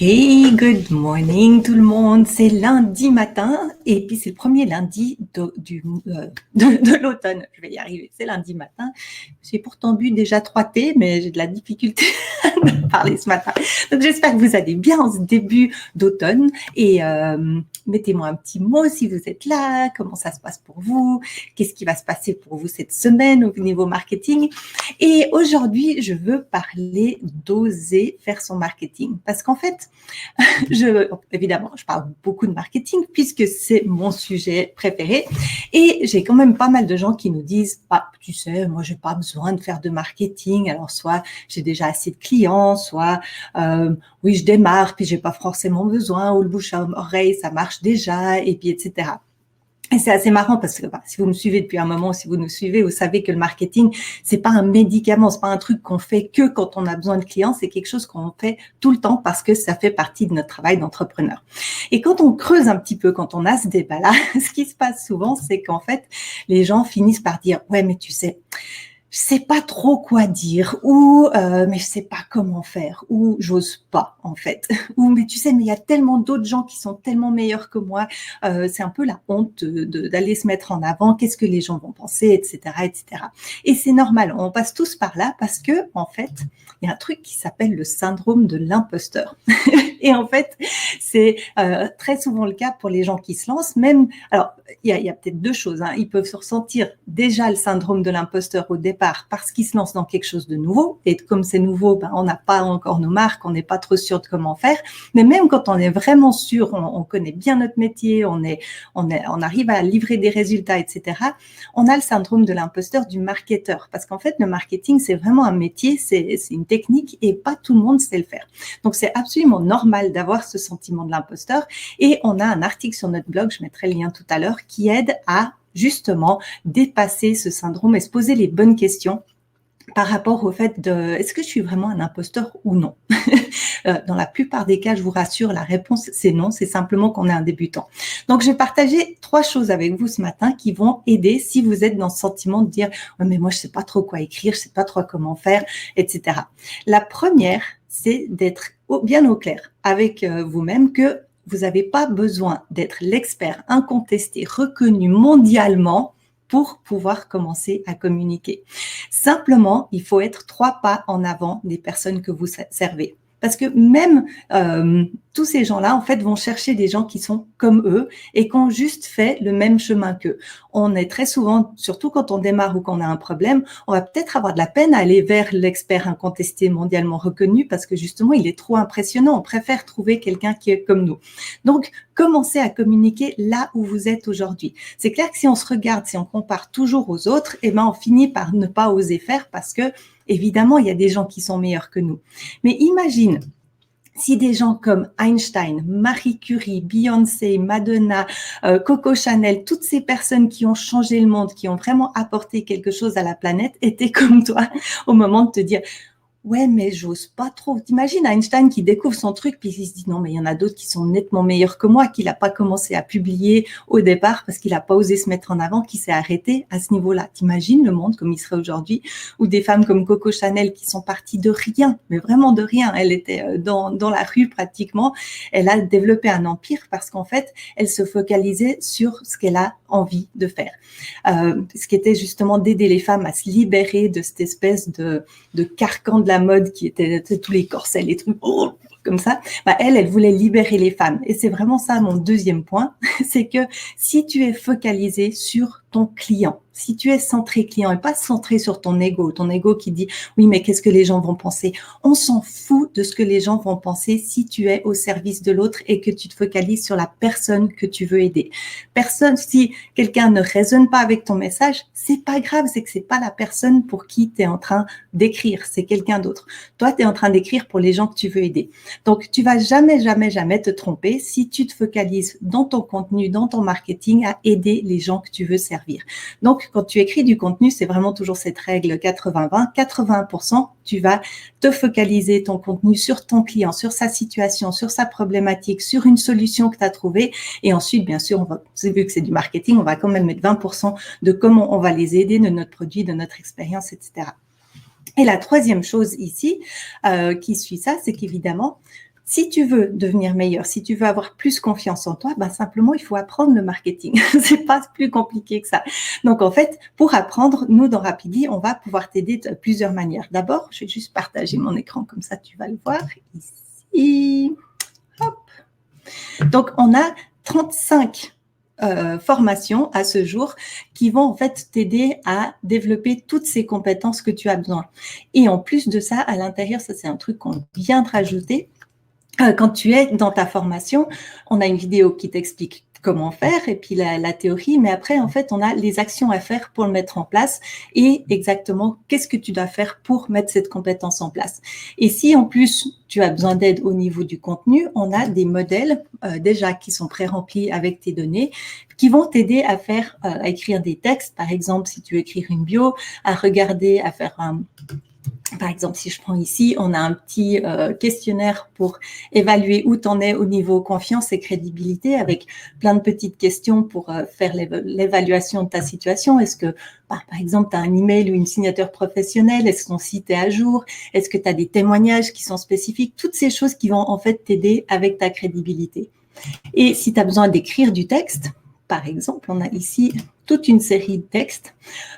Hey, good morning tout le monde. C'est lundi matin et puis c'est le premier lundi de l'automne. Je vais y arriver. C'est lundi matin. J'ai pourtant bu déjà 3 thés, mais j'ai de la difficulté à parler ce matin. Donc j'espère que vous allez bien en ce début d'automne et mettez-moi un petit mot si vous êtes là. Comment ça se passe pour vous? Qu'est-ce qui va se passer pour vous cette semaine au niveau marketing? Et aujourd'hui, je veux parler d'oser faire son marketing parce qu'en fait, évidemment, je parle beaucoup de marketing puisque c'est mon sujet préféré et j'ai quand même pas mal de gens qui nous disent tu sais, moi j'ai pas besoin de faire de marketing, alors soit j'ai déjà assez de clients, soit oui je démarre puis j'ai pas forcément besoin, ou le bouche à oreille ça marche déjà et puis etc. Et c'est assez marrant parce que si vous me suivez depuis un moment, si vous nous suivez, vous savez que le marketing, c'est pas un médicament, c'est pas un truc qu'on fait que quand on a besoin de clients, c'est quelque chose qu'on fait tout le temps parce que ça fait partie de notre travail d'entrepreneur. Et quand on creuse un petit peu, quand on a ce débat-là, ce qui se passe souvent, c'est qu'en fait, les gens finissent par dire « Ouais, mais tu sais, je sais pas trop quoi dire » ou mais je sais pas comment faire » ou « j'ose pas en fait » ou « mais tu sais, mais il y a tellement d'autres gens qui sont tellement meilleurs que moi, c'est un peu la honte d'aller se mettre en avant, qu'est-ce que les gens vont penser, etc., etc. Et c'est normal, on passe tous par là parce que en fait, il y a un truc qui s'appelle le syndrome de l'imposteur. Et en fait, c'est très souvent le cas pour les gens qui se lancent. Même, alors, il y a peut-être deux choses. Ils peuvent se ressentir déjà le syndrome de l'imposteur au départ parce qu'ils se lancent dans quelque chose de nouveau. Et comme c'est nouveau, on n'a pas encore nos marques, on n'est pas trop sûr de comment faire. Mais même quand on est vraiment sûr, on connaît bien notre métier, on arrive à livrer des résultats, etc. On a le syndrome de l'imposteur du marketeur. Parce qu'en fait, le marketing, c'est vraiment un métier, c'est une technique et pas tout le monde sait le faire. Donc, c'est absolument normal d'avoir ce sentiment de l'imposteur. Et on a un article sur notre blog, je mettrai le lien tout à l'heure, qui aide à justement dépasser ce syndrome et se poser les bonnes questions par rapport au fait de est-ce que je suis vraiment un imposteur ou non. Dans la plupart des cas, je vous rassure, la réponse c'est non, c'est simplement qu'on est un débutant. Donc, je vais partager 3 choses avec vous ce matin qui vont aider si vous êtes dans ce sentiment de dire oh, mais moi je sais pas trop quoi écrire, je sais pas trop comment faire, etc. La première, c'est d'être bien au clair avec vous-même que vous n'avez pas besoin d'être l'expert incontesté, reconnu mondialement pour pouvoir commencer à communiquer. Simplement, il faut être 3 pas en avant des personnes que vous servez. Parce que même tous ces gens-là, en fait, vont chercher des gens qui sont comme eux et qui ont juste fait le même chemin qu'eux. On est très souvent, surtout quand on démarre ou qu'on a un problème, on va peut-être avoir de la peine à aller vers l'expert incontesté mondialement reconnu parce que justement, il est trop impressionnant. On préfère trouver quelqu'un qui est comme nous. Donc, commencez à communiquer là où vous êtes aujourd'hui. C'est clair que si on se regarde, si on compare toujours aux autres, on finit par ne pas oser faire parce que, évidemment, il y a des gens qui sont meilleurs que nous. Mais imagine si des gens comme Einstein, Marie Curie, Beyoncé, Madonna, Coco Chanel, toutes ces personnes qui ont changé le monde, qui ont vraiment apporté quelque chose à la planète, étaient comme toi au moment de te dire ouais, mais j'ose pas trop. T'imagines Einstein qui découvre son truc, puis il se dit non, mais il y en a d'autres qui sont nettement meilleurs que moi, qu'il n'a pas commencé à publier au départ parce qu'il n'a pas osé se mettre en avant, qui s'est arrêté à ce niveau-là. T'imagines le monde comme il serait aujourd'hui, ou des femmes comme Coco Chanel qui sont parties de rien, mais vraiment de rien. Elle était dans la rue pratiquement. Elle a développé un empire parce qu'en fait, elle se focalisait sur ce qu'elle a envie de faire. Ce qui était justement d'aider les femmes à se libérer de cette espèce de carcan de la mode qui était tous les corsets, les trucs comme ça. Elle voulait libérer les femmes. Et c'est vraiment ça mon deuxième point, c'est que si tu es focalisé sur ton client, si tu es centré client et pas centré sur ton ego qui dit oui mais qu'est-ce que les gens vont penser, on s'en fout de ce que les gens vont penser si tu es au service de l'autre et que tu te focalises sur la personne que tu veux aider. Si quelqu'un ne résonne pas avec ton message, c'est pas grave, c'est que c'est pas la personne pour qui tu es en train d'écrire, c'est quelqu'un d'autre. Toi, tu es en train d'écrire pour les gens que tu veux aider. Donc, tu vas jamais te tromper si tu te focalises dans ton contenu, dans ton marketing à aider les gens que tu veux servir. Donc, quand tu écris du contenu, c'est vraiment toujours cette règle 80-20. 80%, tu vas te focaliser ton contenu sur ton client, sur sa situation, sur sa problématique, sur une solution que tu as trouvée. Et ensuite, bien sûr, vu que c'est du marketing, on va quand même mettre 20% de comment on va les aider, de notre produit, de notre expérience, etc. Et la troisième chose ici, qui suit ça, c'est qu'évidemment, Si tu veux devenir meilleur, si tu veux avoir plus confiance en toi, ben simplement, il faut apprendre le marketing. C'est pas plus compliqué que ça. Donc, en fait, pour apprendre, nous, dans Rapidly, on va pouvoir t'aider de plusieurs manières. D'abord, je vais juste partager mon écran, comme ça, tu vas le voir ici. Hop. Donc, on a 35 formations à ce jour qui vont en fait t'aider à développer toutes ces compétences que tu as besoin. Et en plus de ça, à l'intérieur, ça c'est un truc qu'on vient de rajouter, quand tu es dans ta formation, on a une vidéo qui t'explique comment faire et puis la théorie, mais après, en fait, on a les actions à faire pour le mettre en place et exactement qu'est-ce que tu dois faire pour mettre cette compétence en place. Et si en plus, tu as besoin d'aide au niveau du contenu, on a des modèles déjà qui sont pré-remplis avec tes données qui vont t'aider à faire, à écrire des textes, par exemple, si tu veux écrire une bio, à regarder, à faire un par exemple, si je prends ici, on a un petit questionnaire pour évaluer où tu en es au niveau confiance et crédibilité avec plein de petites questions pour faire l'évaluation de ta situation. Est-ce que, par exemple, tu as un email ou une signature professionnelle? Est-ce que ton site est à jour? Est-ce que tu as des témoignages qui sont spécifiques? Toutes ces choses qui vont en fait t'aider avec ta crédibilité. Et si tu as besoin d'écrire du texte, par exemple, on a ici toute une série de textes.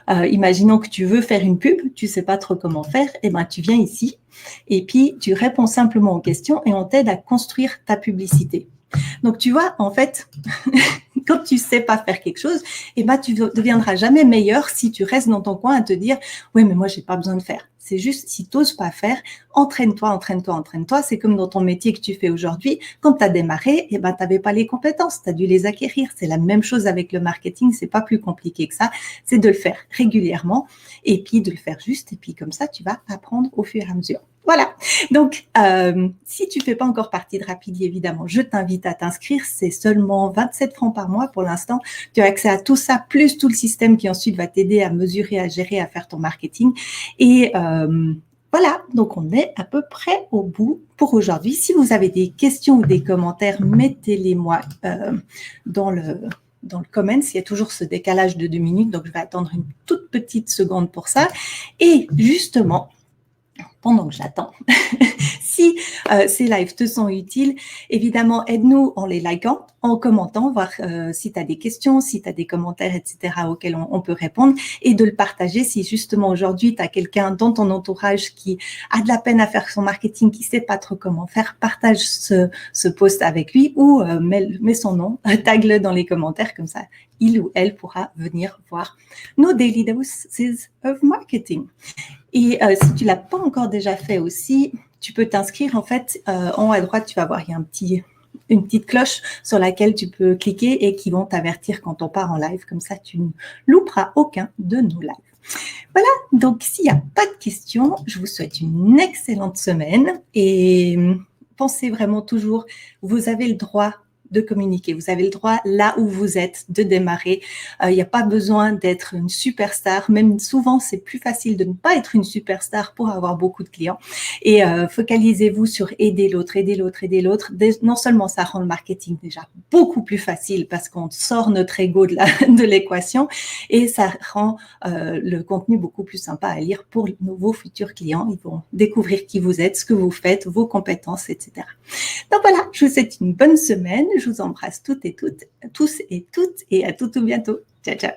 Imaginons que tu veux faire une pub, tu ne sais pas trop comment faire, et ben tu viens ici et puis tu réponds simplement aux questions et on t'aide à construire ta publicité. Donc tu vois, en fait, quand tu sais pas faire quelque chose, et ben tu deviendras jamais meilleur si tu restes dans ton coin à te dire oui mais moi j'ai pas besoin de faire. C'est juste si tu n'oses pas faire, entraîne-toi, entraîne-toi, entraîne-toi. C'est comme dans ton métier que tu fais aujourd'hui. Quand tu as démarré, et ben tu n'avais pas les compétences, tu as dû les acquérir. C'est la même chose avec le marketing, c'est pas plus compliqué que ça. C'est de le faire régulièrement et puis de le faire juste. Et puis comme ça, tu vas apprendre au fur et à mesure. Voilà. Donc, si tu fais pas encore partie de Rapidly, évidemment, je t'invite à t'inscrire. C'est seulement 27 francs par mois pour l'instant. Tu as accès à tout ça, plus tout le système qui ensuite va t'aider à mesurer, à gérer, à faire ton marketing. Et voilà, donc on est à peu près au bout pour aujourd'hui. Si vous avez des questions ou des commentaires, mettez-les moi dans le comment. Il y a toujours ce décalage de 2 minutes, donc je vais attendre une toute petite seconde pour ça. Et justement, pendant que j'attends, si ces lives te sont utiles, évidemment, aide-nous en les likant, en commentant, voir si tu as des questions, si tu as des commentaires, etc., auxquels on peut répondre, et de le partager si justement aujourd'hui, tu as quelqu'un dans ton entourage qui a de la peine à faire son marketing, qui ne sait pas trop comment faire, partage ce post avec lui ou mets son nom, tag-le dans les commentaires, comme ça, il ou elle pourra venir voir nos Daily Doses of Marketing. Et si tu ne l'as pas encore déjà fait aussi, tu peux t'inscrire. En fait, en haut à droite, tu vas voir, il y a une petite cloche sur laquelle tu peux cliquer et qui vont t'avertir quand on part en live. Comme ça, tu ne louperas aucun de nos lives. Voilà, donc s'il n'y a pas de questions, je vous souhaite une excellente semaine et pensez vraiment toujours, vous avez le droit de communiquer. Vous avez le droit, là où vous êtes, de démarrer. Il n'y a pas besoin d'être une superstar. Même souvent, c'est plus facile de ne pas être une superstar pour avoir beaucoup de clients. Et focalisez-vous sur aider l'autre, aider l'autre, aider l'autre. Non seulement ça rend le marketing déjà beaucoup plus facile parce qu'on sort notre ego de l'équation et ça rend le contenu beaucoup plus sympa à lire pour vos futurs clients. Ils vont découvrir qui vous êtes, ce que vous faites, vos compétences, etc. Donc voilà, je vous souhaite une bonne semaine. Je vous embrasse toutes et toutes, tous et toutes, et à tout bientôt. Ciao, ciao.